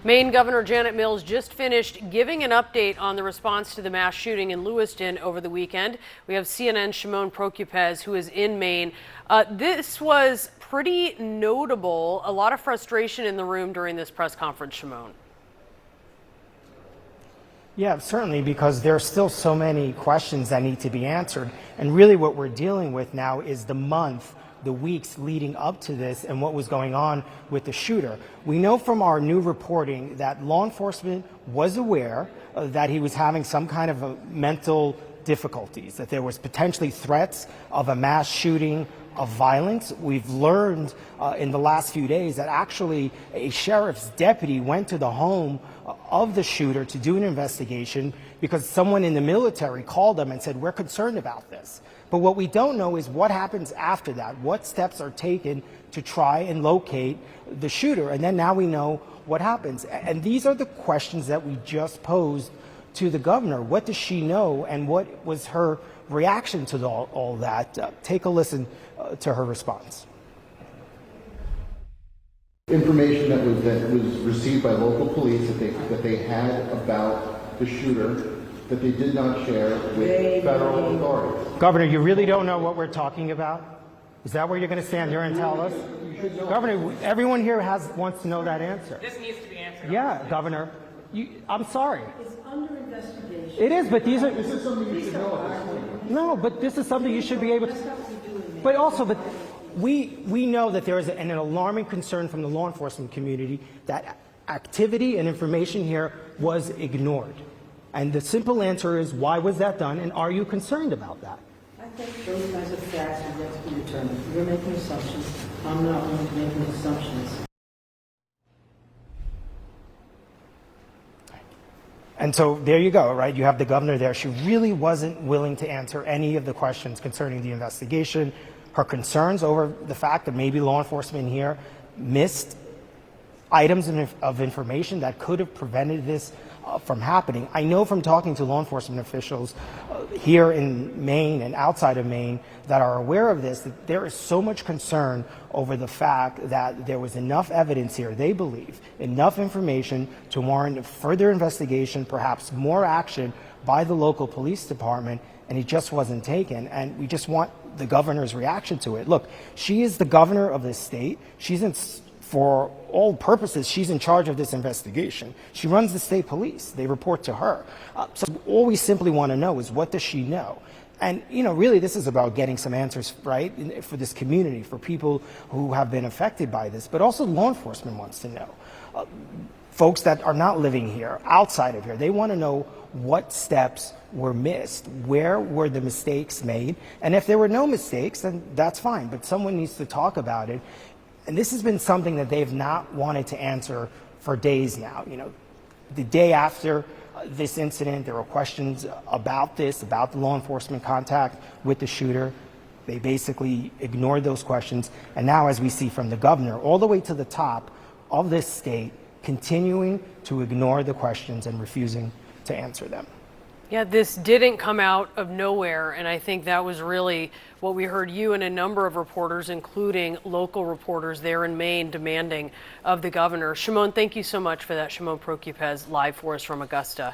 Maine Governor Janet Mills just finished giving an update on the response to the mass shooting in Lewiston over the weekend. We have CNN's Shimon Prokupecz, who is in Maine. This was pretty notable. A lot of frustration in the room during this press conference, Shimon. Yeah, certainly, because there are still so many questions that need to be answered. And really what we're dealing with now is the weeks leading up to this and what was going on with the shooter. We know from our new reporting that law enforcement was aware that he was having some kind of mental difficulties, that there was potentially threats of a mass shooting, of violence. We've learned in the last few days that actually a sheriff's deputy went to the home of the shooter to do an investigation because someone in the military called them and said, "We're concerned about this." But what we don't know is what happens after that. What steps are taken to try and locate the shooter? And then now we know what happens. And these are the questions that we just posed to the governor. What does she know, and what was her reaction to all that? Take a listen to her response. Information that was received by local police that they had about the shooter that they did not share with federal authorities. Governor, you really don't know what we're talking about? Is that where you're going to stand here and tell us? Governor, everyone here wants to know that answer. This needs to be answered. Yeah, Governor. I'm sorry. It's under investigation. It is, but these are... This is something you should know at this point. No, but this is something you should be able to... That's not what we're doing, man. But also, we know that there is an alarming concern from the law enforcement community that activity and information here was ignored. And the simple answer is, why was that done, and are you concerned about that? I think those kinds of facts are yet to be determined. You're making assumptions. I'm not going to make any assumptions. And so there you go, right? You have the governor there. She really wasn't willing to answer any of the questions concerning the investigation. Her concerns over the fact that maybe law enforcement here missed items of information that could have prevented this from happening. I know from talking to law enforcement officials here in Maine and outside of Maine that are aware of this, that there is so much concern over the fact that there was enough evidence here, they believe, enough information to warrant further investigation, perhaps more action by the local police department, and it just wasn't taken. And we just want the governor's reaction to it. Look, she is the governor of this state. For all purposes, she's in charge of this investigation. She runs the state police. They report to her. So all we simply want to know is, what does she know? And, really this is about getting some answers, right, for this community, for people who have been affected by this. But also law enforcement wants to know. Folks that are not living here, outside of here, they want to know what steps were missed, where were the mistakes made, and if there were no mistakes, then that's fine, but someone needs to talk about it. And this has been something that they've not wanted to answer for days now. The day after this incident, there were questions about this, about the law enforcement contact with the shooter. They basically ignored those questions. And now, as we see from the governor, all the way to the top of this state, continuing to ignore the questions and refusing to answer them. Yeah, this didn't come out of nowhere, and I think that was really what we heard you and a number of reporters, including local reporters there in Maine, demanding of the governor. Shimon, thank you so much for that. Shimon Prokupecz live for us from Augusta.